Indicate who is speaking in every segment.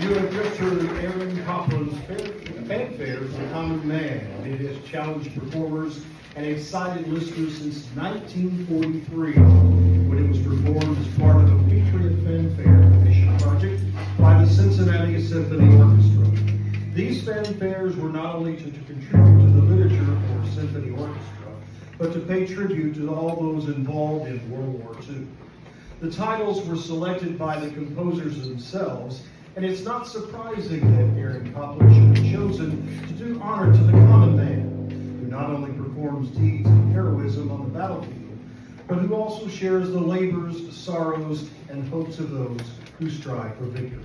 Speaker 1: You have just heard Aaron Copland's Fanfare for the Common Man. It has challenged performers and excited listeners since 1943, when it was performed as part of a Patriot Fanfare commission project by the Cincinnati Symphony Orchestra. These fanfares were not only to contribute to the literature for symphony orchestra, but to pay tribute to all those involved in World War II. The titles were selected by the composers themselves, and it's not surprising that Aaron Copland should have chosen to do honor to the common man, who not only performs deeds of heroism on the battlefield, but who also shares the labors, sorrows, and hopes of those who strive for victory.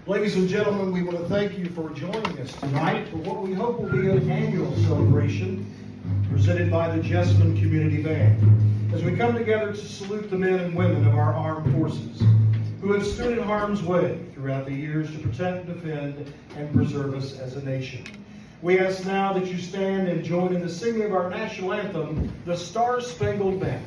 Speaker 1: Ladies and gentlemen, we want to thank you for joining us tonight for what we hope will be an annual celebration presented by the Jessamine Community Band, as we come together to salute the men and women of our armed forces who have stood in harm's way throughout the years to protect, defend, and preserve us as a nation. We ask now that you stand and join in the singing of our national anthem, the Star-Spangled Banner.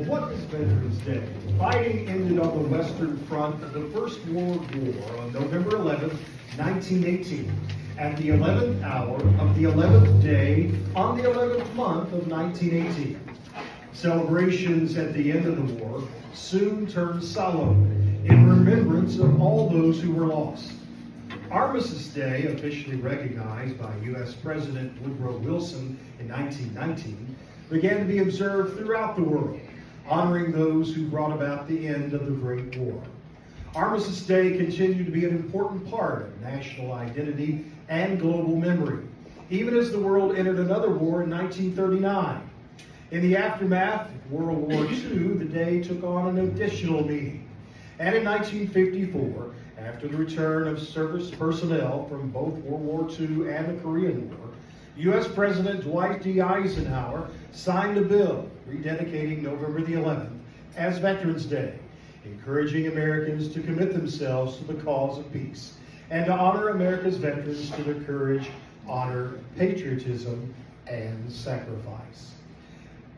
Speaker 1: What is Veterans Day? Fighting ended on the Western Front of the First World War on November 11, 1918, at the 11th hour of the 11th day on the 11th month of 1918. Celebrations at the end of the war soon turned solemn in remembrance of all those who were lost. Armistice Day, officially recognized by U.S. President Woodrow Wilson in 1919, began to be observed throughout the world, honoring those who brought about the end of the Great War. Armistice Day continued to be an important part of national identity and global memory, even as the world entered another war in 1939. In the aftermath of World War II, the day took on an additional meaning. And in 1954, after the return of service personnel from both World War II and the Korean War, U.S. President Dwight D. Eisenhower signed a bill rededicating November the 11th as Veterans Day, encouraging Americans to commit themselves to the cause of peace and to honor America's veterans to their courage, honor, patriotism, and sacrifice.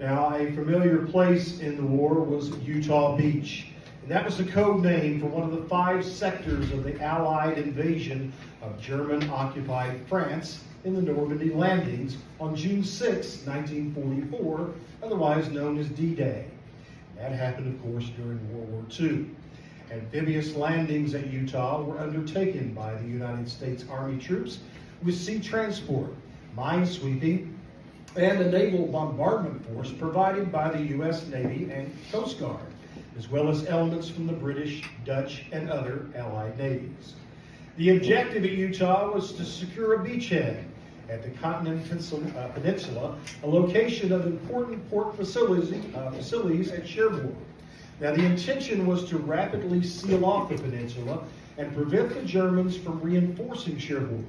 Speaker 1: Now, a familiar place in the war was Utah Beach. And that was the code name for one of the 5 sectors of the Allied invasion of German-occupied France in the Normandy landings on June 6, 1944, otherwise known as D-Day. That happened, of course, during World War II. Amphibious landings at Utah were undertaken by the United States Army troops with sea transport, minesweeping, and a naval bombardment force provided by the U.S. Navy and Coast Guard, as well as elements from the British, Dutch, and other Allied navies. The objective at Utah was to secure a beachhead at the Continental Peninsula, a location of important port facilities at Cherbourg. Now, the intention was to rapidly seal off the peninsula and prevent the Germans from reinforcing Cherbourg,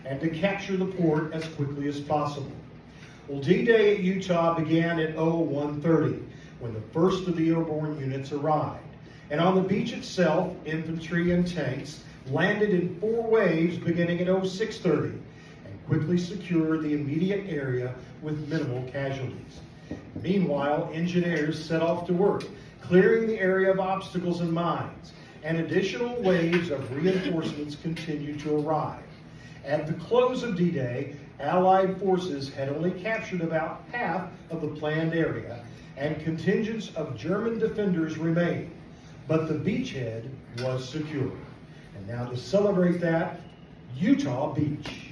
Speaker 1: and to capture the port as quickly as possible. Well, D-Day at Utah began at 01:30 when the first of the airborne units arrived. And on the beach itself, infantry and tanks landed in 4 waves beginning at 06:30 and quickly secured the immediate area with minimal casualties. Meanwhile, engineers set off to work, clearing the area of obstacles and mines, and additional waves of reinforcements continued to arrive. At the close of D-Day, Allied forces had only captured about half of the planned area, and contingents of German defenders remained, but the beachhead was secure. And now to celebrate that, Utah Beach.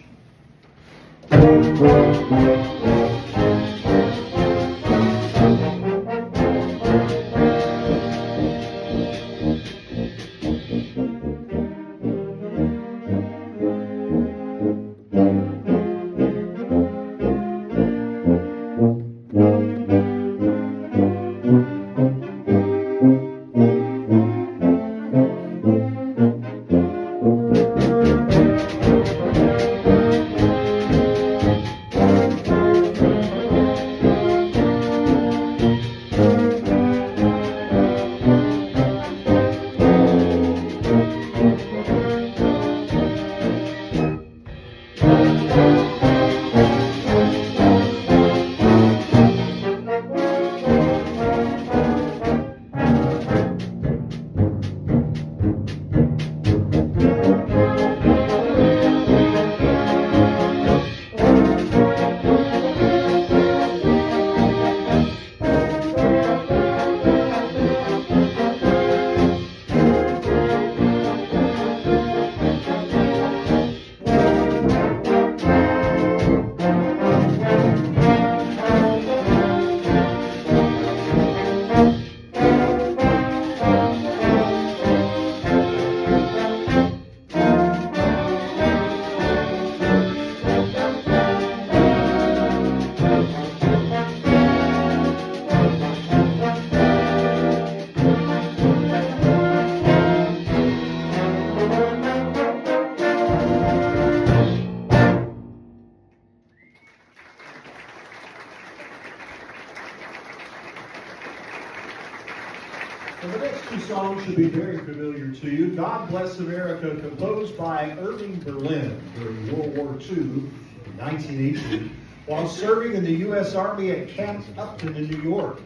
Speaker 1: Well, the next 2 songs should be very familiar to you. God Bless America, composed by Irving Berlin during World War II in 1918, while serving in the U.S. Army at Camp Upton in New York.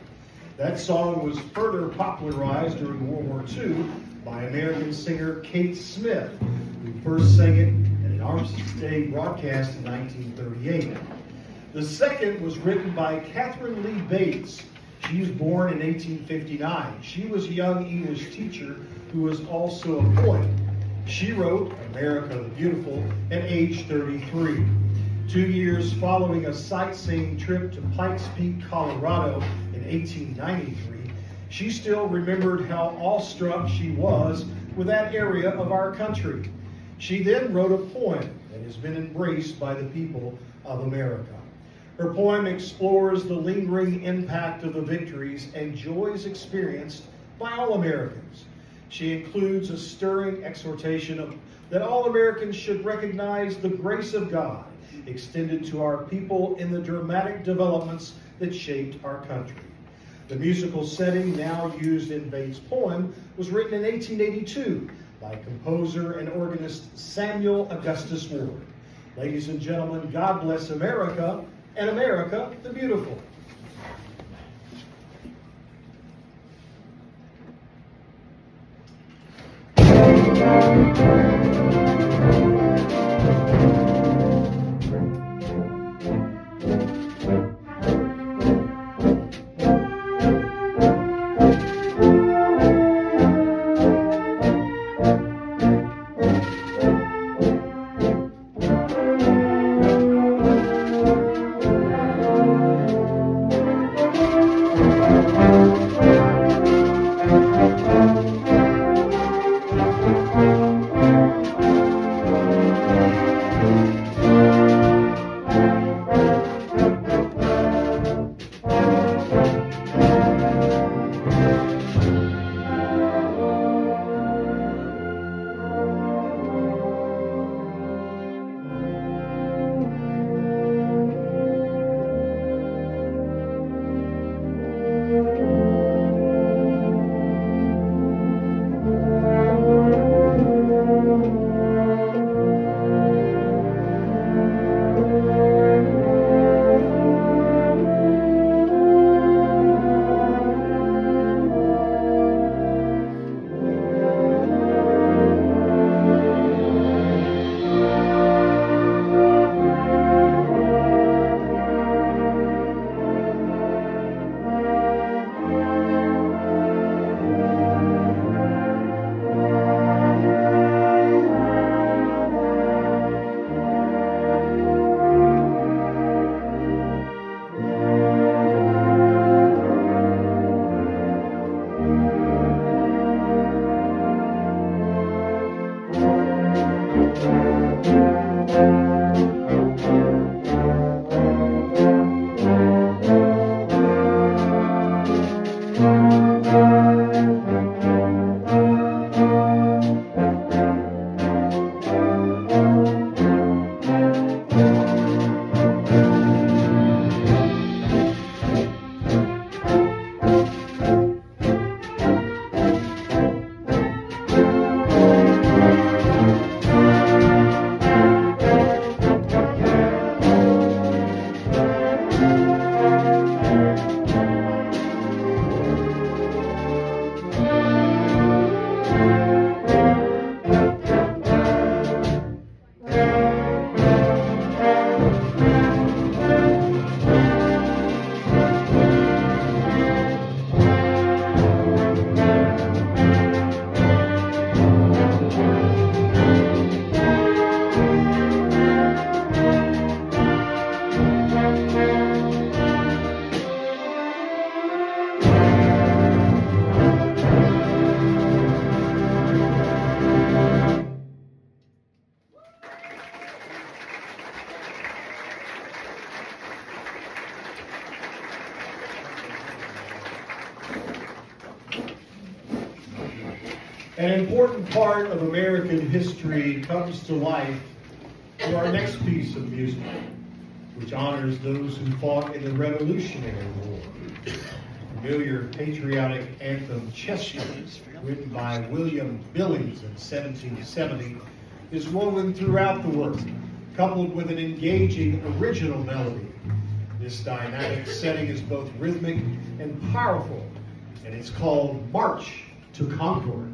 Speaker 1: That song was further popularized during World War II by American singer Kate Smith, who first sang it at an Arms Day broadcast in 1938. The second was written by Catherine Lee Bates. She was born in 1859. She was a young English teacher who was also a poet. She wrote America the Beautiful at age 33. 2 years following a sightseeing trip to Pikes Peak, Colorado in 1893, she still remembered how awestruck she was with that area of our country. She then wrote a poem that has been embraced by the people of America. Her poem explores the lingering impact of the victories and joys experienced by all Americans. She includes a stirring exhortation that all Americans should recognize the grace of God extended to our people in the dramatic developments that shaped our country. The musical setting now used in Bates' poem was written in 1882 by composer and organist Samuel Augustus Ward. Ladies and gentlemen, God Bless America, and America the Beautiful. An important part of American history comes to life through our next piece of music, which honors those who fought in the Revolutionary War. Familiar patriotic anthem Chester, written by William Billings in 1770, is woven throughout the work, coupled with an engaging original melody. This dynamic setting is both rhythmic and powerful, and it's called March to Concord.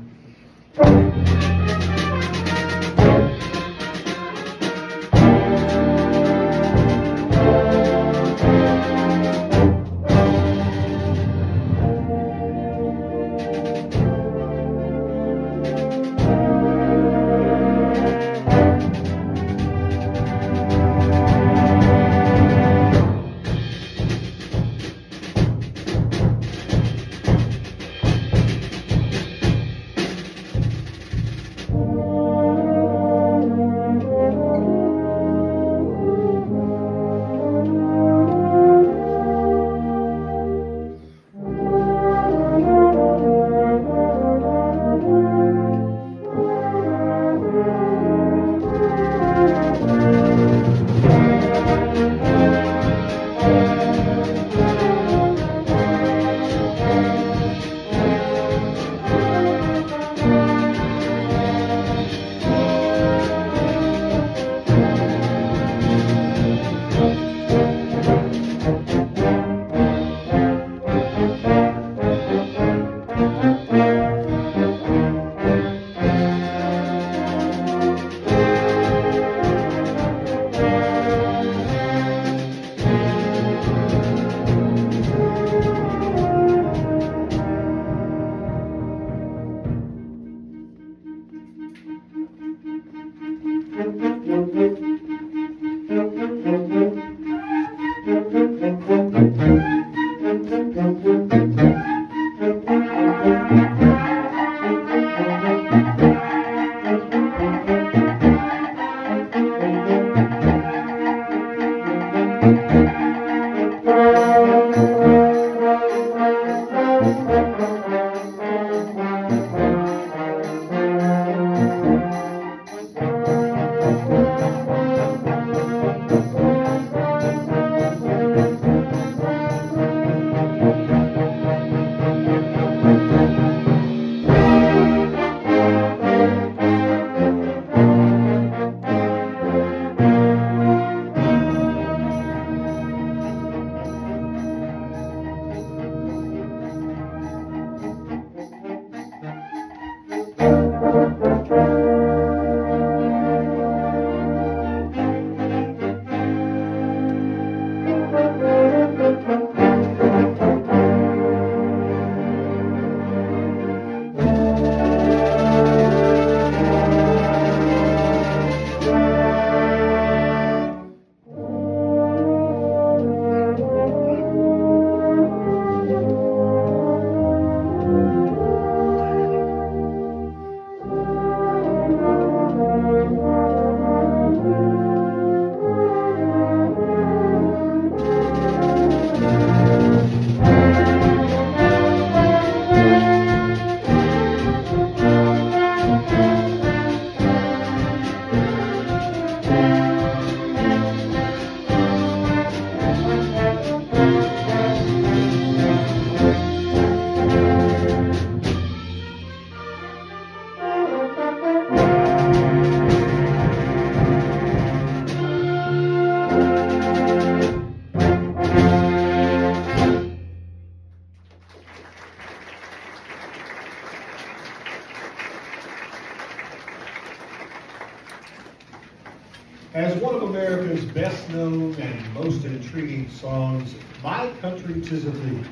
Speaker 1: As one of America's best-known and most intriguing songs, My Country 'Tis of Thee,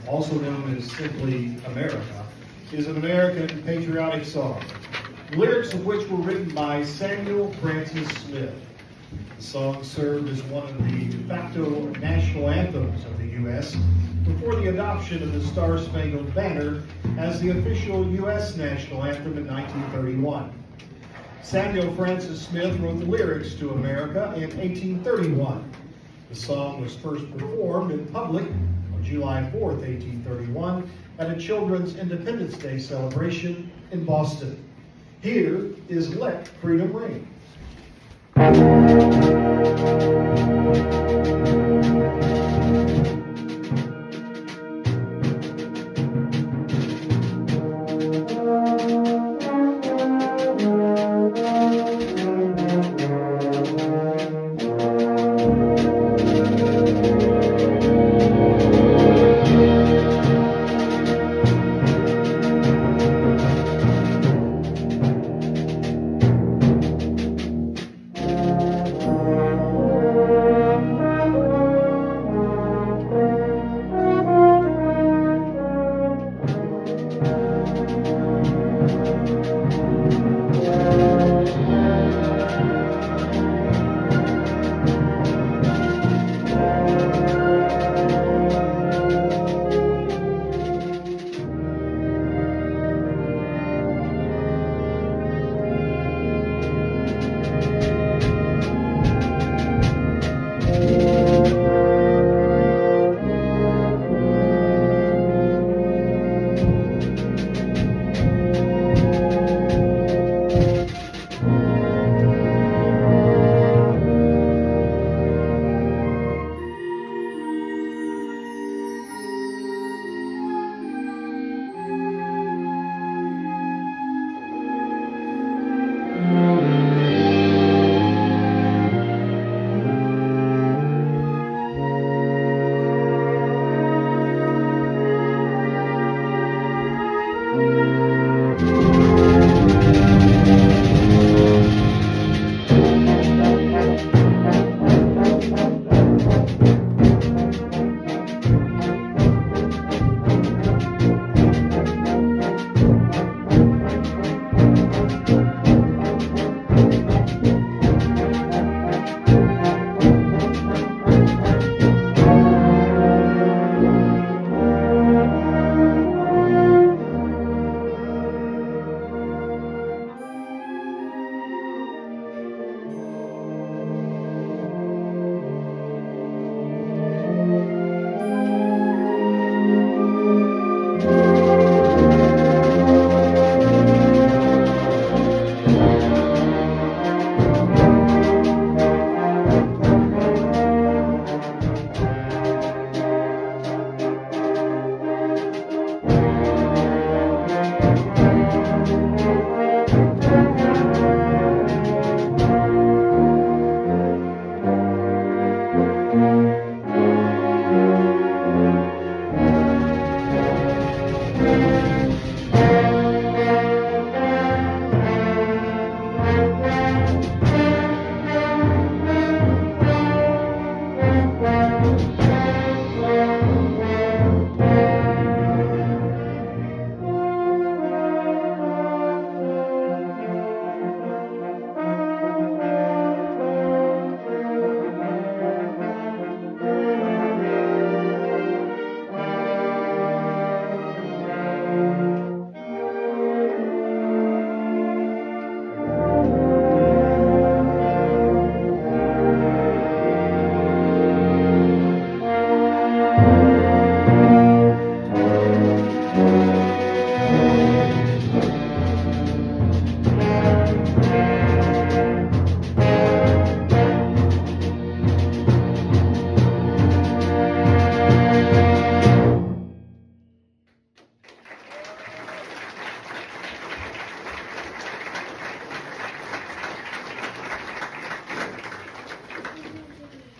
Speaker 1: also known as simply America, is an American patriotic song, the lyrics of which were written by Samuel Francis Smith. The song served as one of the de facto national anthems of the U.S. before the adoption of the Star-Spangled Banner as the official U.S. national anthem in 1931. Samuel Francis Smith wrote the lyrics to America in 1831. The song was first performed in public on July 4th, 1831, at a Children's Independence Day celebration in Boston. Here is Let Freedom Ring.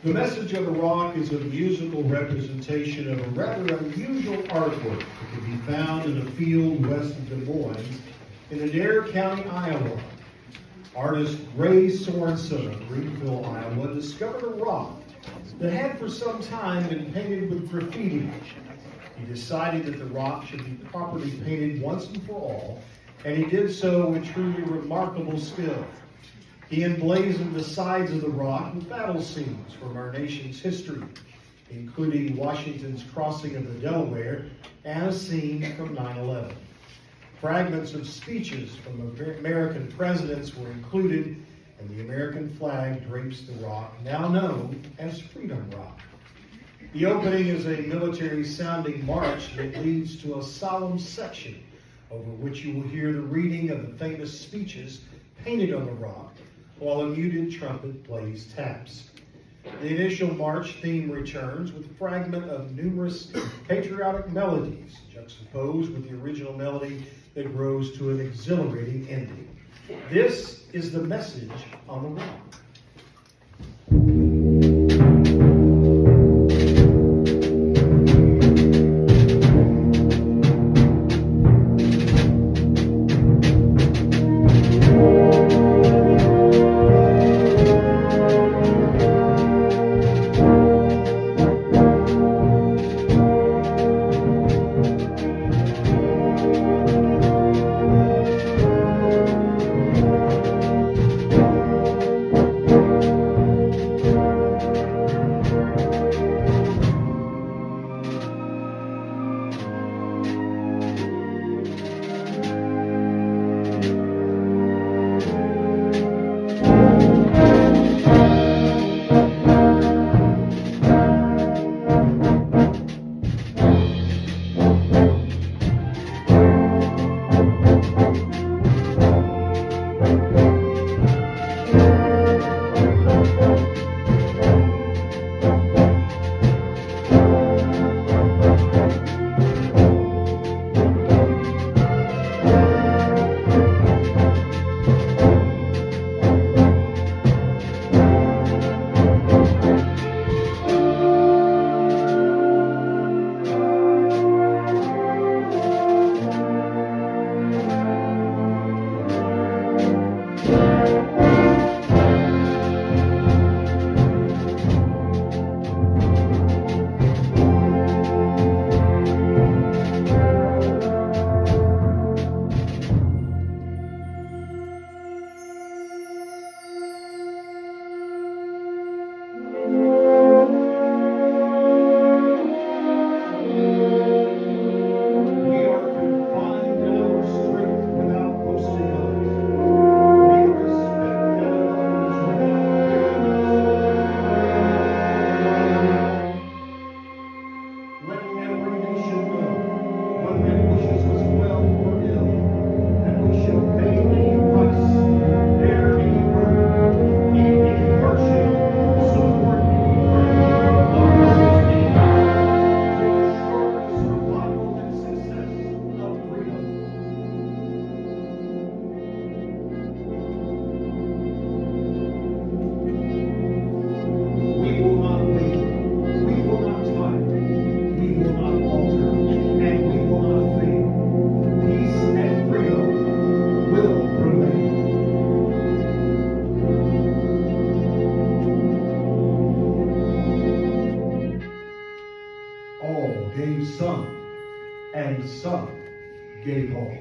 Speaker 1: The Message of the Rock is a musical representation of a rather unusual artwork that can be found in a field west of Des Moines in Adair County, Iowa. Artist Ray Sorensen of Greenville, Iowa, discovered a rock that had for some time been painted with graffiti. He decided that the rock should be properly painted once and for all, and he did so with truly remarkable skill. He emblazoned the sides of the rock with battle scenes from our nation's history, including Washington's crossing of the Delaware and a scene from 9/11. Fragments of speeches from American presidents were included, and the American flag drapes the rock, now known as Freedom Rock. The opening is a military-sounding march that leads to a solemn section over which you will hear the reading of the famous speeches painted on the rock, while a muted trumpet plays taps. The initial march theme returns with a fragment of numerous patriotic melodies, juxtaposed with the original melody that grows to an exhilarating ending. This is the message on the rock. And some gave all.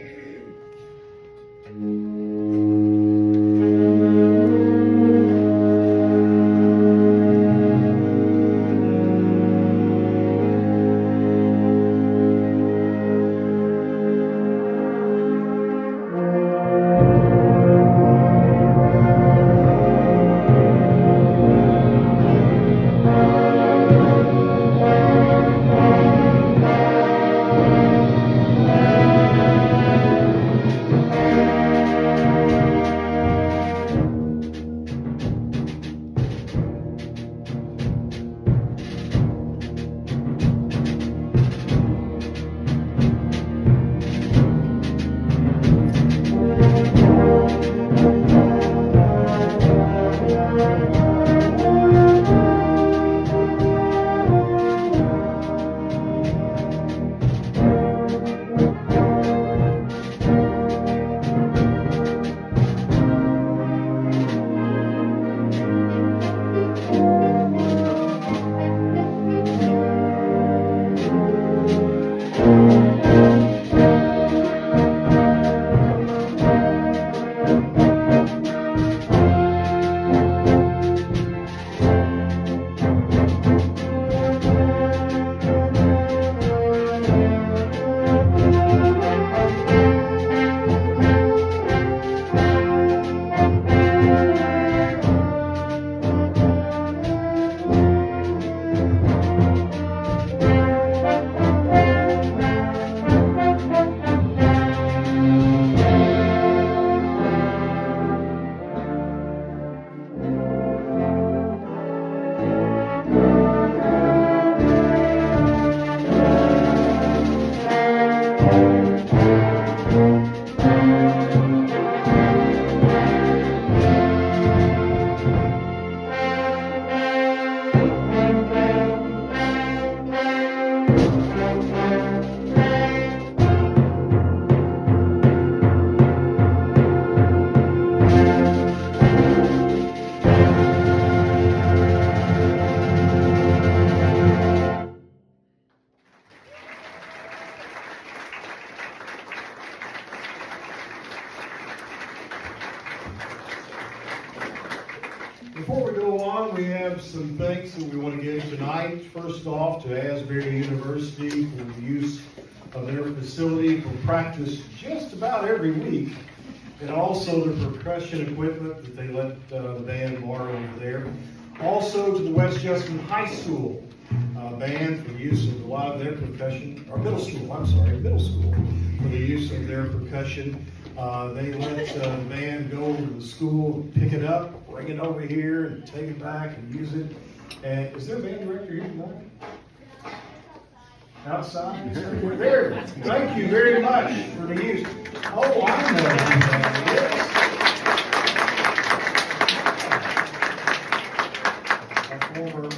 Speaker 1: Before we go on, we have some thanks that we want to give tonight. First off, to Asbury University for the use of their facility for practice just about every week, and also the percussion equipment that they let the band borrow over there. Also to the West Jessamine High School band for the use of a lot of their percussion, or middle school for the use of their percussion. They let the band go over to the school, pick it up, bring it over here, and take it back and use it. And is there a band director here tonight? Outside? There. Thank you very much for the use. Oh, I know who that is. A former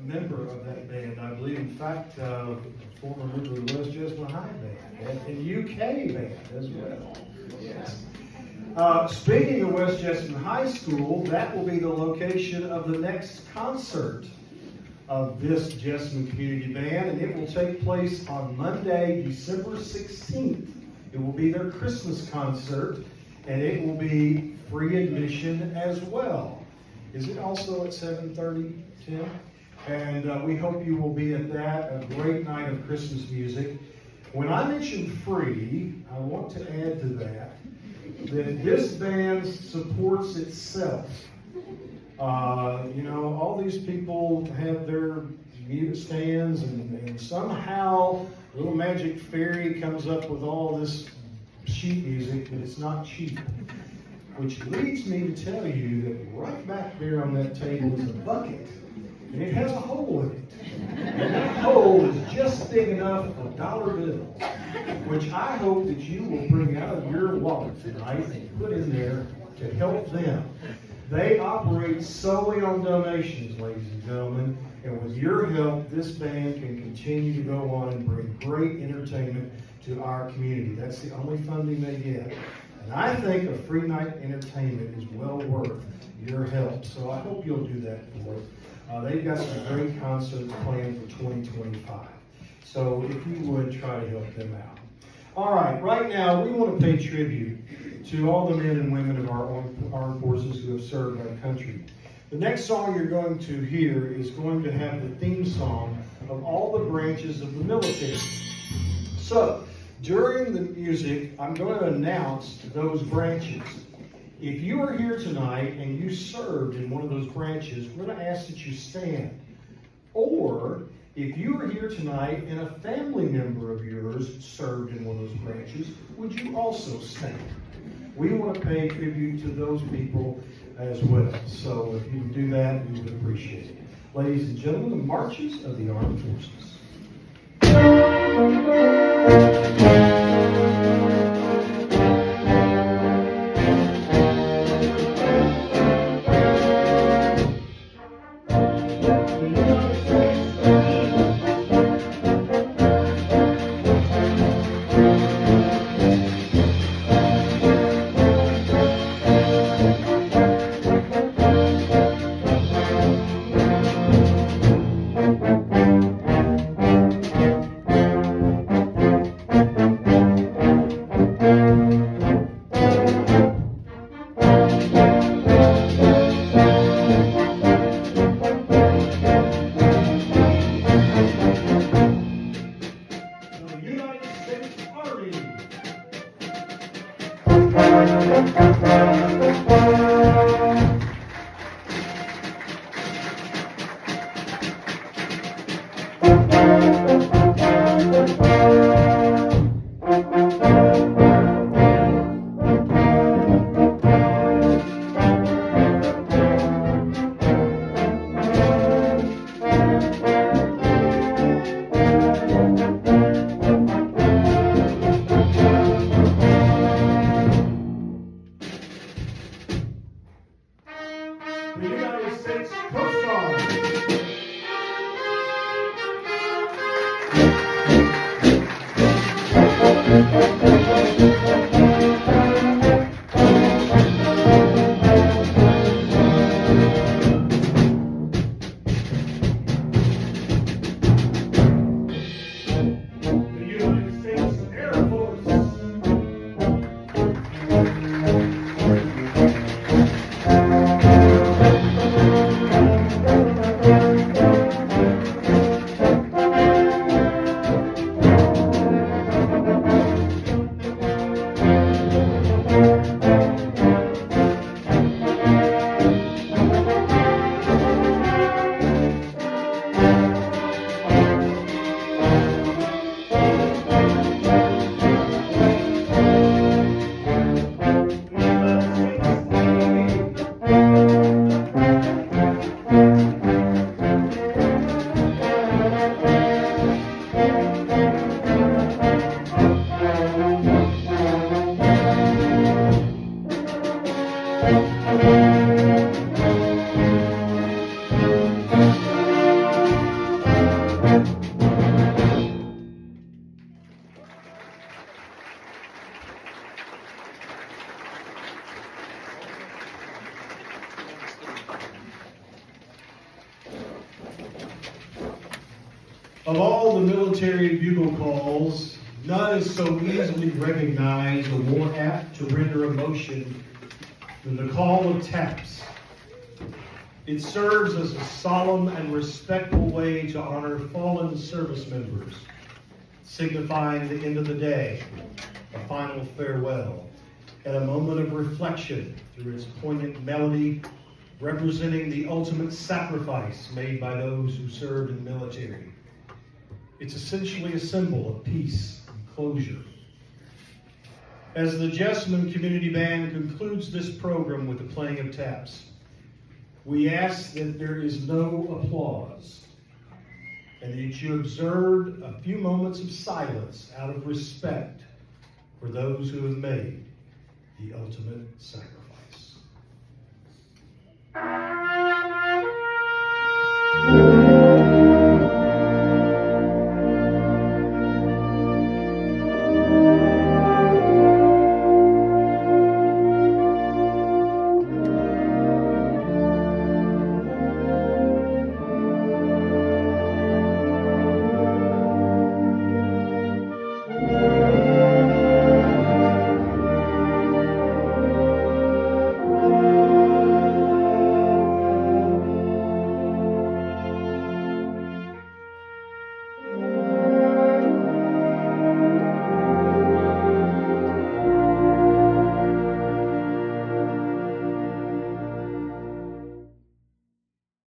Speaker 1: member of that band, I believe. In fact, a former member of the West Jessamine High band and UK band as well. Yes. Speaking of West Jessamine High School, that will be the location of the next concert of this Jessamine Community Band, and it will take place on Monday, December 16th. It will be their Christmas concert, and it will be free admission as well. Is it also at 7:30, Tim? And we hope you will be at that. A great night of Christmas music. When I mention free, I want to add to that this band supports itself. All these people have their music stands, and somehow little magic fairy comes up with all this sheet music, but it's not cheap. Which leads me to tell you that right back there on that table is a bucket, and it has a hole in it. And that hole is just big enough for dollar bills, which I hope that you will bring out of your wallet tonight and put in there to help them. They operate solely on donations, ladies and gentlemen, and with your help, this band can continue to go on and bring great entertainment to our community. That's the only funding they get. And I think a free night entertainment is well worth your help, so I hope you'll do that for us. They've got some great concerts planned for 2025. So if you would, try to help them out. All right now we want to pay tribute to all the men and women of our armed forces who have served our country. The next song you're going to hear is going to have the theme song of all the branches of the military. So, during the music, I'm going to announce those branches. If you are here tonight and you served in one of those branches, we're going to ask that you stand. Or, if you are here tonight and a family member of yours served in one of those branches, would you also stand? We want to pay tribute to those people as well. So if you would do that, we would appreciate it. Ladies and gentlemen, the marches of the armed forces. Of all the military bugle calls, none is so easily recognized or more apt to render emotion than the call of taps. It serves as a solemn and respectful way to honor fallen service members, signifying the end of the day, a final farewell, and a moment of reflection through its poignant melody, representing the ultimate sacrifice made by those who served in the military. It's essentially a symbol of peace and closure. As the Jessamine Community Band concludes this program with the playing of taps, we ask that there is no applause and that you observe a few moments of silence out of respect for those who have made the ultimate sacrifice.